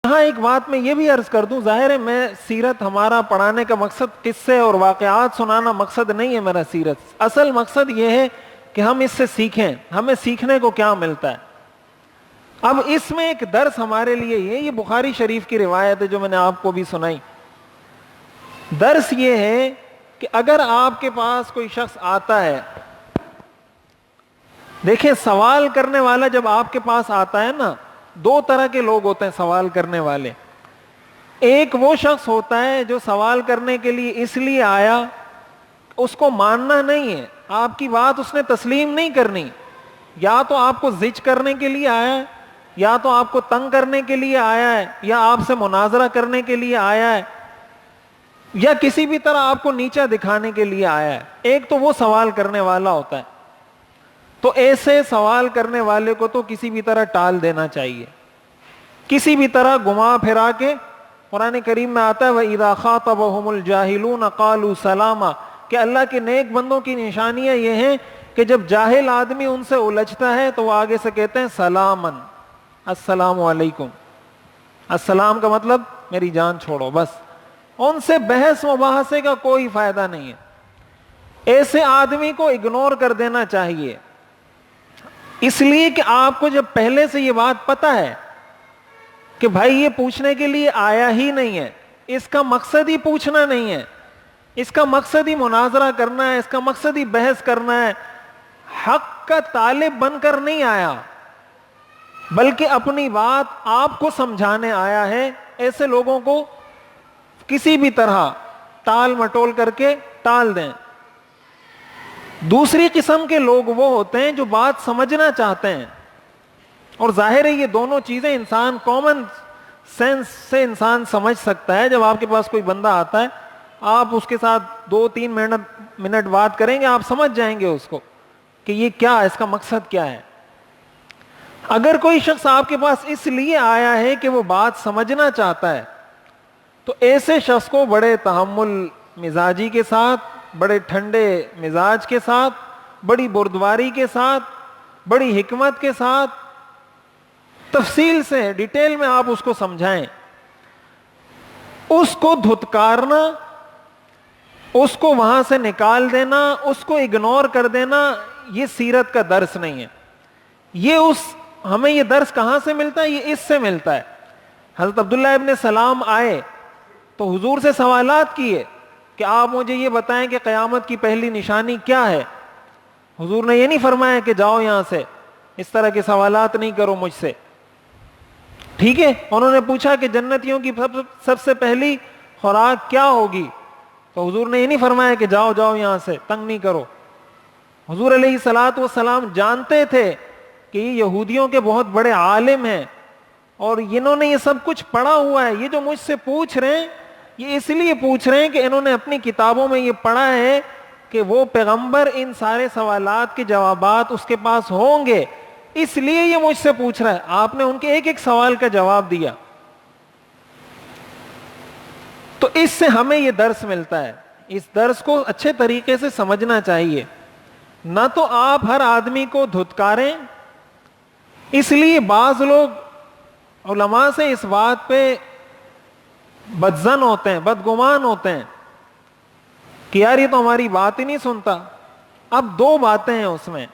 ہاں ایک بات میں یہ بھی عرض کر دوں، ظاہر ہے میں سیرت ہمارا پڑھانے کا مقصد قصے اور واقعات سنانا مقصد نہیں ہے میرا سیرت، اصل مقصد یہ ہے کہ ہم اس سے سیکھیں، ہمیں سیکھنے کو کیا ملتا ہے۔ اب اس میں ایک درس ہمارے لیے یہ بخاری شریف کی روایت ہے جو میں نے آپ کو بھی سنائی۔ درس یہ ہے کہ اگر آپ کے پاس کوئی شخص آتا ہے، دیکھیں سوال کرنے والا جب آپ کے پاس آتا ہے نا، دو طرح کے لوگ ہوتے ہیں سوال کرنے والے۔ ایک وہ شخص ہوتا ہے جو سوال کرنے کے لیے اس لیے آیا، اس کو ماننا نہیں ہے، آپ کی بات اس نے تسلیم نہیں کرنی، یا تو آپ کو زج کرنے کے لیے آیا ہے، یا تو آپ کو تنگ کرنے کے لیے آیا ہے، یا آپ سے مناظرہ کرنے کے لیے آیا ہے، یا کسی بھی طرح آپ کو نیچا دکھانے کے لیے آیا ہے۔ ایک تو وہ سوال کرنے والا ہوتا ہے، تو ایسے سوال کرنے والے کو تو کسی بھی طرح ٹال دینا چاہیے، کسی بھی طرح گھما پھرا کے۔ قرآن کریم میں آتا ہے وَإِذَا خَاطَبَهُمُ الْجَاهِلُونَ قَالُوا سَلَامًا، کہ اللہ کے نیک بندوں کی نشانیاں یہ ہیں کہ جب جاہل آدمی ان سے الجھتا ہے تو وہ آگے سے کہتے ہیں سلامن، السلام علیکم۔ السلام کا مطلب میری جان چھوڑو، بس ان سے بحث مباحثے کا کوئی فائدہ نہیں ہے۔ ایسے آدمی کو اگنور کر دینا چاہیے، اس لیے کہ آپ کو جب پہلے سے یہ بات پتہ ہے کہ بھائی یہ پوچھنے کے لیے آیا ہی نہیں ہے، اس کا مقصد ہی پوچھنا نہیں ہے، اس کا مقصد ہی مناظرہ کرنا ہے، اس کا مقصد ہی بحث کرنا ہے، حق کا طالب بن کر نہیں آیا بلکہ اپنی بات آپ کو سمجھانے آیا ہے، ایسے لوگوں کو کسی بھی طرح ٹال مٹول کر کے ٹال دیں۔ دوسری قسم کے لوگ وہ ہوتے ہیں جو بات سمجھنا چاہتے ہیں، اور ظاہر ہے یہ دونوں چیزیں انسان کامن سینس سے انسان سمجھ سکتا ہے۔ جب آپ کے پاس کوئی بندہ آتا ہے، آپ اس کے ساتھ 2-3 منٹ بات کریں گے، آپ سمجھ جائیں گے اس کو کہ یہ کیا ہے، اس کا مقصد کیا ہے۔ اگر کوئی شخص آپ کے پاس اس لیے آیا ہے کہ وہ بات سمجھنا چاہتا ہے، تو ایسے شخص کو بڑے تحمل مزاجی کے ساتھ، بڑے ٹھنڈے مزاج کے ساتھ، بڑی بردباری کے ساتھ، بڑی حکمت کے ساتھ، تفصیل سے ڈیٹیل میں آپ اس کو سمجھائیں۔ اس کو دھتکارنا، اس کو وہاں سے نکال دینا، اس کو اگنور کر دینا، یہ سیرت کا درس نہیں ہے۔ ہمیں یہ درس کہاں سے ملتا ہے؟ یہ اس سے ملتا ہے۔ حضرت عبداللہ ابن سلام آئے تو حضور سے سوالات کیے کہ آپ مجھے یہ بتائیں کہ قیامت کی پہلی نشانی کیا ہے۔ حضور نے یہ نہیں فرمایا کہ جاؤ یہاں سے، اس طرح کے سوالات نہیں کرو مجھ سے، ٹھیک ہے۔ انہوں نے پوچھا کہ جنتیوں کی سب سے پہلی خوراک کیا ہوگی، تو حضور نے یہ نہیں فرمایا کہ جاؤ یہاں سے، تنگ نہیں کرو۔ حضور علیہ الصلوۃ والسلام جانتے تھے کہ یہ یہودیوں کے بہت بڑے عالم ہیں، اور انہوں نے یہ سب کچھ پڑھا ہوا ہے، یہ جو مجھ سے پوچھ رہے ہیں یہ اس لیے پوچھ رہے ہیں کہ انہوں نے اپنی کتابوں میں یہ پڑھا ہے کہ وہ پیغمبر ان سارے سوالات کے جوابات اس کے پاس ہوں گے، اس لیے یہ مجھ سے پوچھ رہا ہے۔ آپ نے ان کے ایک ایک سوال کا جواب دیا۔ تو اس سے ہمیں یہ درس ملتا ہے، اس درس کو اچھے طریقے سے سمجھنا چاہیے۔ نہ تو آپ ہر آدمی کو دھتکاریں، اس لیے بعض لوگ علماء سے اس بات پہ بدظن ہوتے ہیں، بدگمان ہوتے ہیں کہ یار یہ تو ہماری بات ہی نہیں سنتا۔ اب دو باتیں ہیں اس میں،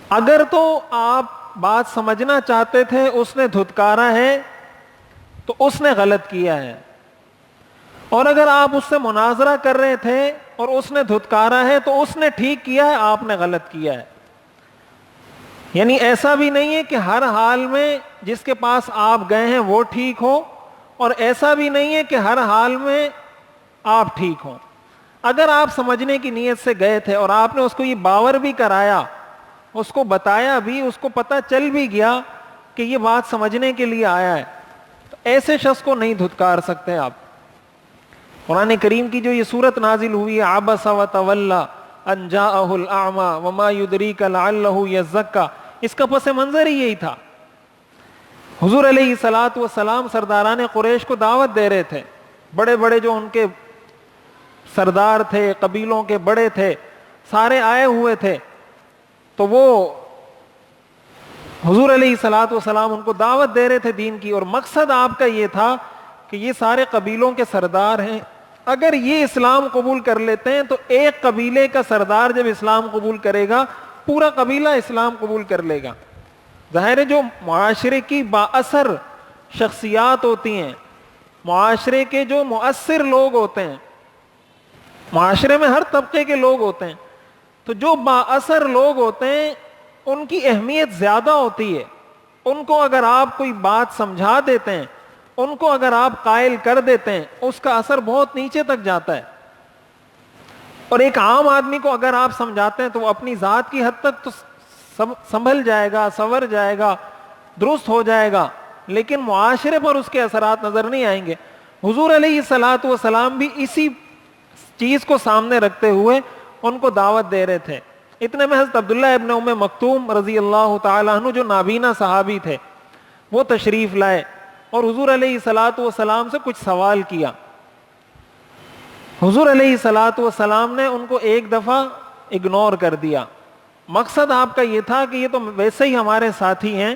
اگر تو آپ بات سمجھنا چاہتے تھے، اس نے دھتکارا ہے تو اس نے غلط کیا ہے، اور اگر آپ اس سے مناظرہ کر رہے تھے اور اس نے دھتکارا ہے تو اس نے ٹھیک کیا ہے، آپ نے غلط کیا ہے۔ یعنی ایسا بھی نہیں ہے کہ ہر حال میں جس کے پاس آپ گئے ہیں وہ ٹھیک ہو، اور ایسا بھی نہیں ہے کہ ہر حال میں آپ ٹھیک ہوں۔ اگر آپ سمجھنے کی نیت سے گئے تھے اور آپ نے اس کو یہ باور بھی کرایا، اس کو بتایا بھی، اس کو پتہ چل بھی گیا کہ یہ بات سمجھنے کے لیے آیا ہے، تو ایسے شخص کو نہیں دھتکار سکتے آپ۔ قرآن کریم کی جو یہ صورت نازل ہوئی ہے عبس وتولی ان جاءہ الاعمی وما یدریک لعلہ یزکا، اس کا پس منظر ہی یہی تھا۔ حضور علیہ الصلوۃ والسلام سرداران قریش کو دعوت دے رہے تھے، بڑے بڑے جو ان کے سردار تھے، قبیلوں کے بڑے تھے، سارے آئے ہوئے تھے، تو وہ حضور علیہ الصلوۃ والسلام ان کو دعوت دے رہے تھے دین کی، اور مقصد آپ کا یہ تھا کہ یہ سارے قبیلوں کے سردار ہیں، اگر یہ اسلام قبول کر لیتے ہیں تو ایک قبیلے کا سردار جب اسلام قبول کرے گا پورا قبیلہ اسلام قبول کر لے گا۔ ظاہر ہے جو معاشرے کی بااثر شخصیات ہوتی ہیں، معاشرے کے جو مؤثر لوگ ہوتے ہیں، معاشرے میں ہر طبقے کے لوگ ہوتے ہیں، تو جو بااثر لوگ ہوتے ہیں ان کی اہمیت زیادہ ہوتی ہے، ان کو اگر آپ کوئی بات سمجھا دیتے ہیں، ان کو اگر آپ قائل کر دیتے ہیں، اس کا اثر بہت نیچے تک جاتا ہے۔ اور ایک عام آدمی کو اگر آپ سمجھاتے ہیں تو وہ اپنی ذات کی حد تک تو سنبھل جائے گا، سنور جائے گا، درست ہو جائے گا، لیکن معاشرے پر اس کے اثرات نظر نہیں آئیں گے۔ حضور علیہ الصلوۃ والسلام بھی اسی چیز کو سامنے رکھتے ہوئے ان کو دعوت دے رہے تھے۔ اتنے میں حضرت عبداللہ ابن ام مکتوم رضی اللہ تعالی عنہ جو نابینا صحابی تھے وہ تشریف لائے اور حضور علیہ الصلوۃ والسلام سے کچھ سوال کیا۔ حضور علیہ الصلوۃ والسلام نے ان کو ایک دفعہ اگنور کر دیا۔ مقصد آپ کا یہ تھا کہ یہ تو ویسے ہی ہمارے ساتھی ہیں،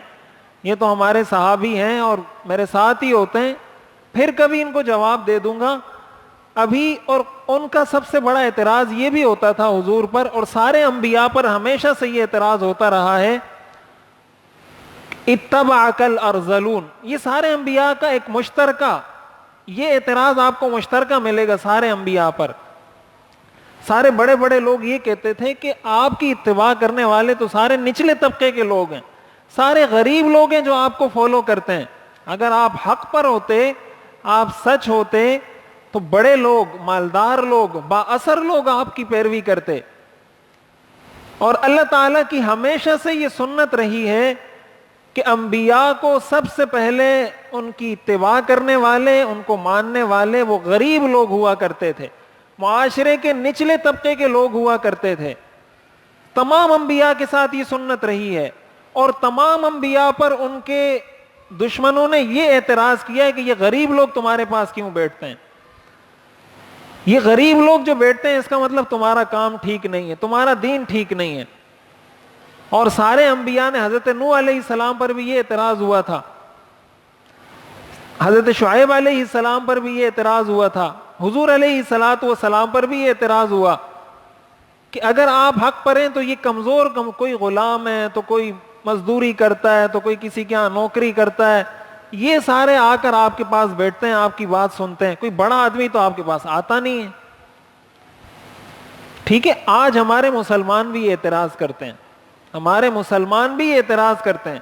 یہ تو ہمارے صحابی ہیں اور میرے ساتھ ہی ہوتے ہیں، پھر کبھی ان کو جواب دے دوں گا ابھی۔ اور ان کا سب سے بڑا اعتراض یہ بھی ہوتا تھا حضور پر، اور سارے انبیاء پر ہمیشہ سے یہ اعتراض ہوتا رہا ہے، اتبعک الارذلون، یہ سارے انبیاء کا ایک مشترکہ یہ اعتراض آپ کو مشترکہ ملے گا سارے انبیاء پر۔ سارے بڑے بڑے لوگ یہ کہتے تھے کہ آپ کی اتباع کرنے والے تو سارے نچلے طبقے کے لوگ ہیں، سارے غریب لوگ ہیں جو آپ کو فالو کرتے ہیں، اگر آپ حق پر ہوتے، آپ سچ ہوتے تو بڑے لوگ، مالدار لوگ، با اثر لوگ آپ کی پیروی کرتے۔ اور اللہ تعالیٰ کی ہمیشہ سے یہ سنت رہی ہے کہ انبیاء کو سب سے پہلے ان کی اتباع کرنے والے، ان کو ماننے والے وہ غریب لوگ ہوا کرتے تھے، معاشرے کے نچلے طبقے کے لوگ ہوا کرتے تھے۔ تمام انبیاء کے ساتھ یہ سنت رہی ہے، اور تمام انبیاء پر ان کے دشمنوں نے یہ اعتراض کیا ہے کہ یہ غریب لوگ تمہارے پاس کیوں بیٹھتے ہیں، یہ غریب لوگ جو بیٹھتے ہیں اس کا مطلب تمہارا کام ٹھیک نہیں ہے، تمہارا دین ٹھیک نہیں ہے۔ اور سارے انبیاء نے، حضرت نوح علیہ السلام پر بھی یہ اعتراض ہوا تھا، حضرت شعیب علیہ السلام پر بھی یہ اعتراض ہوا تھا، حضور علیہ الصلوۃ والسلام پر بھی یہ اعتراض ہوا کہ اگر آپ حق پر ہیں تو یہ کمزور کوئی غلام ہے تو کوئی مزدوری کرتا ہے تو کوئی کسی کے یہاں نوکری کرتا ہے، یہ سارے آ کر آپ کے پاس بیٹھتے ہیں، آپ کی بات سنتے ہیں، کوئی بڑا آدمی تو آپ کے پاس آتا نہیں ہے۔ ٹھیک ہے، آج ہمارے مسلمان بھی یہ اعتراض کرتے ہیں، ہمارے مسلمان بھی یہ اعتراض کرتے ہیں،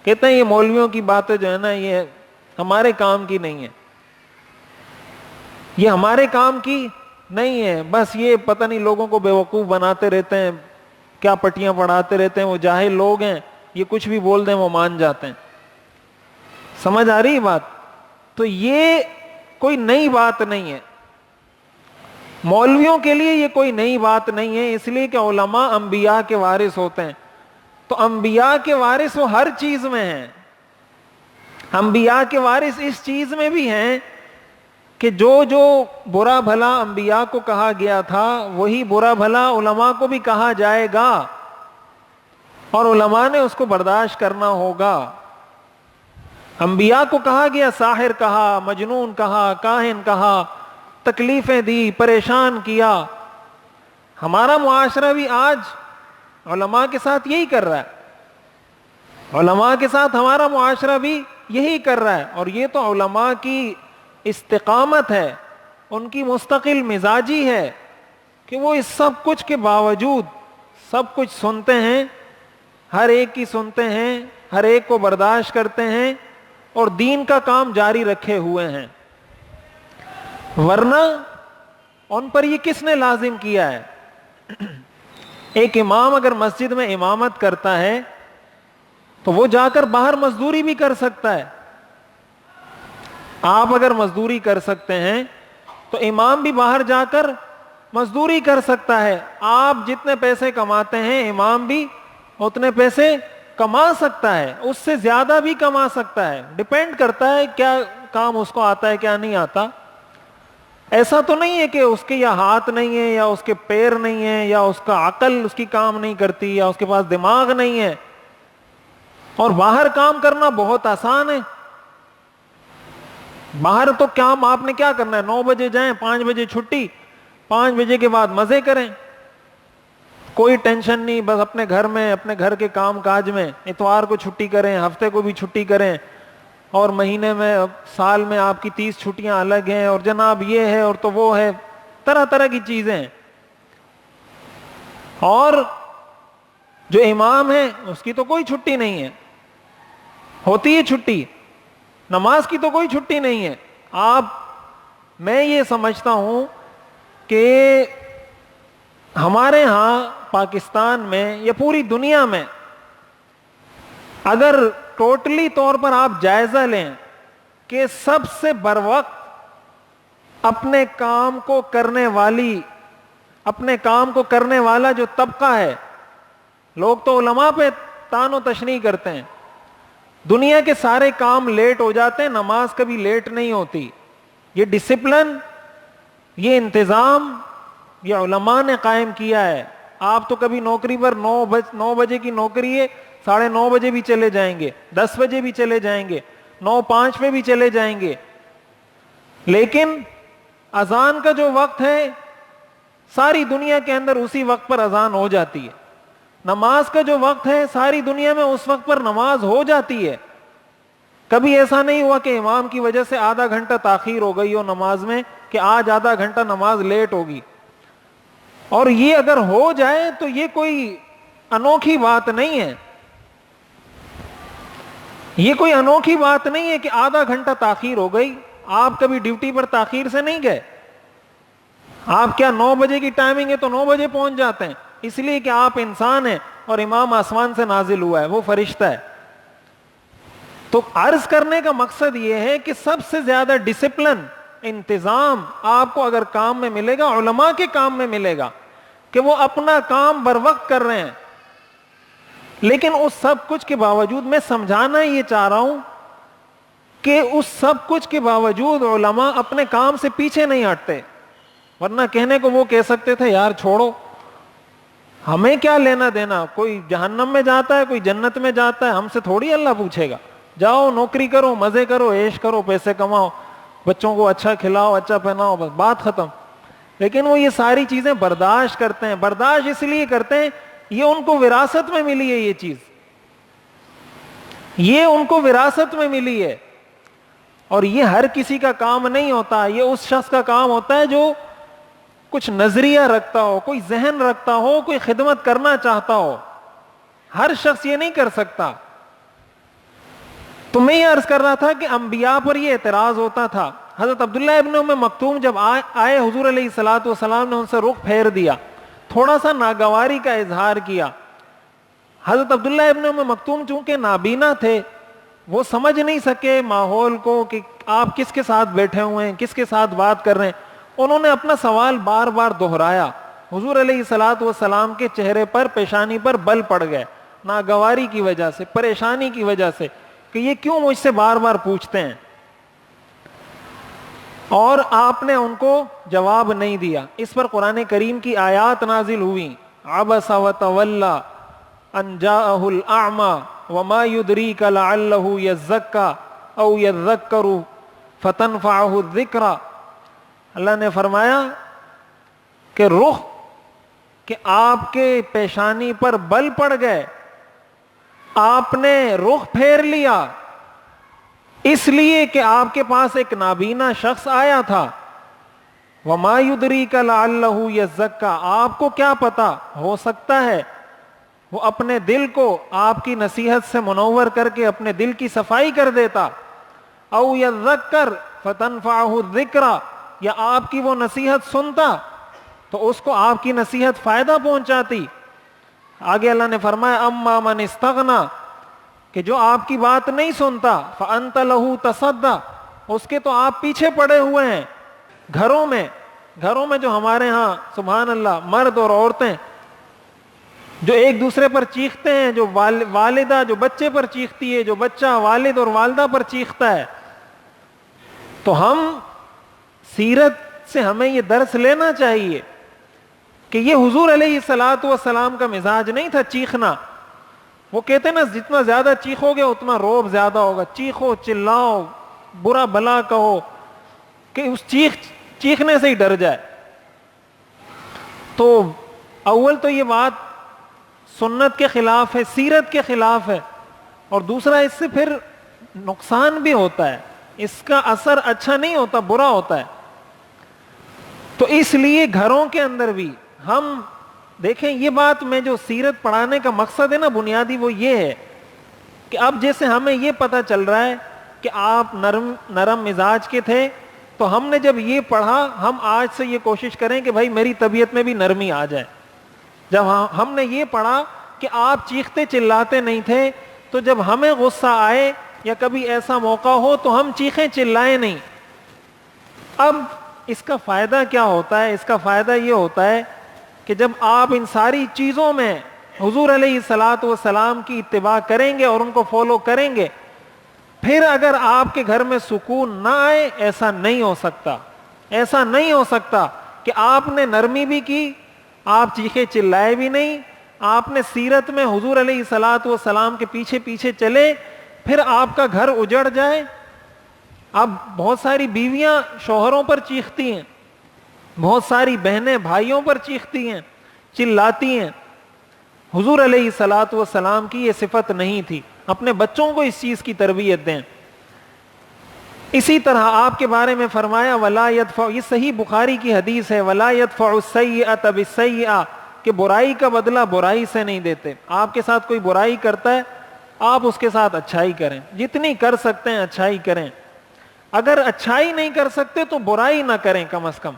کہتے ہیں یہ مولویوں کی باتیں جو ہے نا یہ ہمارے کام کی نہیں ہے، یہ ہمارے کام کی نہیں ہے، بس یہ پتہ نہیں لوگوں کو بیوقوف بناتے رہتے ہیں، کیا پٹیاں پڑھاتے رہتے ہیں، وہ جاہل لوگ ہیں، یہ کچھ بھی بول دیں وہ مان جاتے ہیں۔ سمجھ آ رہی بات؟ تو یہ کوئی نئی بات نہیں ہے، مولویوں کے لیے یہ کوئی نئی بات نہیں ہے، اس لیے کہ علماء انبیاء کے وارث ہوتے ہیں، تو انبیاء کے وارث وہ ہر چیز میں ہیں، انبیاء کے وارث اس چیز میں بھی ہیں کہ جو برا بھلا انبیاء کو کہا گیا تھا وہی برا بھلا علماء کو بھی کہا جائے گا، اور علماء نے اس کو برداشت کرنا ہوگا۔ انبیاء کو کہا گیا، ساحر کہا، مجنون کہا، کاہن کہا، تکلیفیں دی، پریشان کیا۔ ہمارا معاشرہ بھی آج علماء کے ساتھ یہی کر رہا ہے، علماء کے ساتھ ہمارا معاشرہ بھی یہی کر رہا ہے، اور یہ تو علماء کی استقامت ہے، ان کی مستقل مزاجی ہے کہ وہ اس سب کچھ کے باوجود سب کچھ سنتے ہیں، ہر ایک کی سنتے ہیں، ہر ایک کو برداشت کرتے ہیں اور دین کا کام جاری رکھے ہوئے ہیں۔ ورنہ ان پر یہ کس نے لازم کیا ہے؟ ایک امام اگر مسجد میں امامت کرتا ہے تو وہ جا کر باہر مزدوری بھی کر سکتا ہے۔ آپ اگر مزدوری کر سکتے ہیں تو امام بھی باہر جا کر مزدوری کر سکتا ہے۔ آپ جتنے پیسے کماتے ہیں امام بھی اتنے پیسے کما سکتا ہے، اس سے زیادہ بھی کما سکتا ہے، ڈیپینڈ کرتا ہے کیا کام اس کو آتا ہے کیا نہیں آتا۔ ایسا تو نہیں ہے کہ اس کے یا ہاتھ نہیں ہے یا اس کے پیر نہیں ہے یا اس کا عقل اس کی کام نہیں کرتی یا اس کے پاس دماغ نہیں ہے۔ اور باہر کام کرنا بہت آسان ہے. باہر تو کام آپ نے کیا کرنا ہے, 9 بجے جائیں, 5 بجے چھٹی, 5 بجے کے بعد مزے کریں, کوئی ٹینشن نہیں, بس اپنے گھر میں, اپنے گھر کے کام کاج میں. اتوار کو چھٹی کریں, ہفتے کو بھی چھٹی کریں, اور مہینے میں, سال میں آپ کی 30 چھٹیاں الگ ہیں, اور جناب یہ ہے اور تو وہ ہے, طرح طرح کی چیزیں ہیں. اور جو امام ہے اس کی تو کوئی چھٹی نہیں ہے, ہوتی ہے چھٹی, نماز کی تو کوئی چھٹی نہیں ہے. میں یہ سمجھتا ہوں کہ ہمارے ہاں پاکستان میں یا پوری دنیا میں اگر ٹوٹلی طور پر آپ جائزہ لیں کہ سب سے بروقت اپنے کام کو کرنے والا جو طبقہ ہے, لوگ تو علماء پہ طعن و تشنیع کرتے ہیں, دنیا کے سارے کام لیٹ ہو جاتے ہیں, نماز کبھی لیٹ نہیں ہوتی. یہ ڈسپلن, یہ انتظام یہ علماء نے قائم کیا ہے. آپ تو کبھی نوکری پر 9 بجے کی نوکری ہے, 9:30 بجے بھی چلے جائیں گے, 10 بجے بھی چلے جائیں گے, 9:05 پہ بھی چلے جائیں گے, لیکن اذان کا جو وقت ہے ساری دنیا کے اندر اسی وقت پر اذان ہو جاتی ہے. نماز کا جو وقت ہے ساری دنیا میں اس وقت پر نماز ہو جاتی ہے. کبھی ایسا نہیں ہوا کہ امام کی وجہ سے آدھا گھنٹہ تاخیر ہو گئی ہو نماز میں, کہ آج آدھا گھنٹہ نماز لیٹ ہوگی. اور یہ اگر ہو جائے تو یہ کوئی انوکھی بات نہیں ہے, یہ کوئی انوکھی بات نہیں ہے کہ آدھا گھنٹہ تاخیر ہو گئی. آپ کبھی ڈیوٹی پر تاخیر سے نہیں گئے, آپ کیا 9 بجے کی ٹائمنگ ہے تو 9 بجے پہنچ جاتے ہیں, اس لیے کہ آپ انسان ہیں اور امام آسمان سے نازل ہوا ہے, وہ فرشتہ ہے. تو عرض کرنے کا مقصد یہ ہے کہ سب سے زیادہ ڈسپلن, انتظام آپ کو اگر کام میں ملے گا, علماء کے کام میں ملے گا کہ وہ اپنا کام بر وقت کر رہے ہیں. لیکن اس سب کچھ کے باوجود میں سمجھانا یہ چاہ رہا ہوں کہ اس سب کچھ کے باوجود علماء اپنے کام سے پیچھے نہیں ہٹتے, ورنہ کہنے کو وہ کہہ سکتے تھے یار چھوڑو, ہمیں کیا لینا دینا, کوئی جہنم میں جاتا ہے کوئی جنت میں جاتا ہے, ہم سے تھوڑی اللہ پوچھے گا. جاؤ نوکری کرو, مزے کرو, عیش کرو, پیسے کماؤ, بچوں کو اچھا کھلاؤ, اچھا پہناؤ, بس بات ختم. لیکن وہ یہ ساری چیزیں برداشت کرتے ہیں. برداشت اس لیے کرتے ہیں, یہ ان کو وراثت میں ملی ہے, یہ چیز یہ ان کو وراثت میں ملی ہے. اور یہ ہر کسی کا کام نہیں ہوتا, یہ اس شخص کا کام ہوتا ہے جو کچھ نظریہ رکھتا ہو, کوئی ذہن رکھتا ہو, کوئی خدمت کرنا چاہتا ہو. ہر شخص یہ نہیں کر سکتا. تو میں یہ عرض کر رہا تھا کہ انبیاء پر یہ اعتراض ہوتا تھا. حضرت عبداللہ ابن ام مکتوم جب آئے, حضور علیہ الصلوۃ والسلام نے ان سے رخ پھیر دیا, تھوڑا سا ناگواری کا اظہار کیا. حضرت عبداللہ ابن ام مکتوم چونکہ نابینا تھے, وہ سمجھ نہیں سکے ماحول کو کہ آپ کس کے ساتھ بیٹھے ہوئے ہیں, کس کے ساتھ بات کر رہے ہیں. انہوں نے اپنا سوال بار بار دہرایا. حضور علیہ الصلوۃ والسلام کے چہرے پر, پیشانی پر بل پڑ گئے, ناگواری کی وجہ سے, پریشانی کی وجہ سے, کہ یہ کیوں مجھ سے بار بار پوچھتے ہیں. اور آپ نے ان کو جواب نہیں دیا. اس پر قرآن کریم کی آیات نازل ہوئی, عبس وتولی ان جاءہ الاعمی وما يدریک لعلہ یزکا او یذکر فتنفعہ الذکرى. اللہ نے فرمایا کہ رخ, کہ آپ کے پیشانی پر بل پڑ گئے, آپ نے رخ پھیر لیا اس لیے کہ آپ کے پاس ایک نابینا شخص آیا تھا. وما یدریک لعلہ یزکا, آپ کو کیا پتا, ہو سکتا ہے وہ اپنے دل کو آپ کی نصیحت سے منور کر کے اپنے دل کی صفائی کر دیتا. او یذکر فتنفعہ الذکرى, یا آپ کی وہ نصیحت سنتا تو اس کو آپ کی نصیحت فائدہ پہنچاتی. آگے اللہ نے فرمایا اما من استغنی, کہ جو آپ کی بات نہیں سنتا, فانت لہ تصدی, اس کے تو آپ پیچھے پڑے ہوئے ہیں. گھروں میں جو ہمارے ہاں سبحان اللہ مرد اور عورتیں جو ایک دوسرے پر چیختے ہیں, جو والدہ جو بچے پر چیختی ہے, جو بچہ والد اور والدہ پر چیختا ہے, تو ہم سیرت سے ہمیں یہ درس لینا چاہیے کہ یہ حضور علیہ الصلوۃ والسلام کا مزاج نہیں تھا چیخنا. وہ کہتے ہیں نا جتنا زیادہ چیخو گے اتنا روب زیادہ ہوگا، چیخو چلاؤ برا بھلا کہو کہ اس چیخنے سے ہی ڈر جائے. تو اول تو یہ بات سنت کے خلاف ہے، سیرت کے خلاف ہے، اور دوسرا اس سے پھر نقصان بھی ہوتا ہے، اس کا اثر اچھا نہیں ہوتا، برا ہوتا ہے. تو اس لیے گھروں کے اندر بھی ہم دیکھیں، یہ بات میں جو سیرت پڑھانے کا مقصد ہے نا بنیادی، وہ یہ ہے کہ اب جیسے ہمیں یہ پتہ چل رہا ہے کہ آپ نرم مزاج کے تھے، تو ہم نے جب یہ پڑھا، ہم آج سے یہ کوشش کریں کہ بھائی میری طبیعت میں بھی نرمی آ جائے. جب ہم نے یہ پڑھا کہ آپ چیختے چلاتے نہیں تھے، تو جب ہمیں غصہ آئے یا کبھی ایسا موقع ہو تو ہم چیخیں چلائیں نہیں. اب اس کا فائدہ کیا ہوتا ہے؟ اس کا فائدہ یہ ہوتا ہے کہ جب آپ ان ساری چیزوں میں حضور علیہ الصلاۃ والسلام کی اتباع کریں گے اور ان کو فالو کریں گے، پھر اگر آپ کے گھر میں سکون نہ آئے، ایسا نہیں ہو سکتا. ایسا نہیں ہو سکتا کہ آپ نے نرمی بھی کی، آپ چیخے چلائے بھی نہیں، آپ نے سیرت میں حضور علیہ الصلاۃ والسلام کے پیچھے پیچھے چلے، پھر آپ کا گھر اجڑ جائے. اب بہت ساری بیویاں شوہروں پر چیختی ہیں، بہت ساری بہنیں بھائیوں پر چیختی ہیں، چلاتی ہیں. حضور علیہ الصلاۃ والسلام کی یہ صفت نہیں تھی. اپنے بچوں کو اس چیز کی تربیت دیں. اسی طرح آپ کے بارے میں فرمایا ولا يدفع، یہ صحیح بخاری کی حدیث ہے، ولا يدفع السیئۃ بالسیئۃ، کہ برائی کا بدلہ برائی سے نہیں دیتے. آپ کے ساتھ کوئی برائی کرتا ہے، آپ اس کے ساتھ اچھائی کریں، جتنی کر سکتے ہیں اچھائی کریں. اگر اچھائی نہیں کر سکتے تو برائی نہ کریں کم از کم.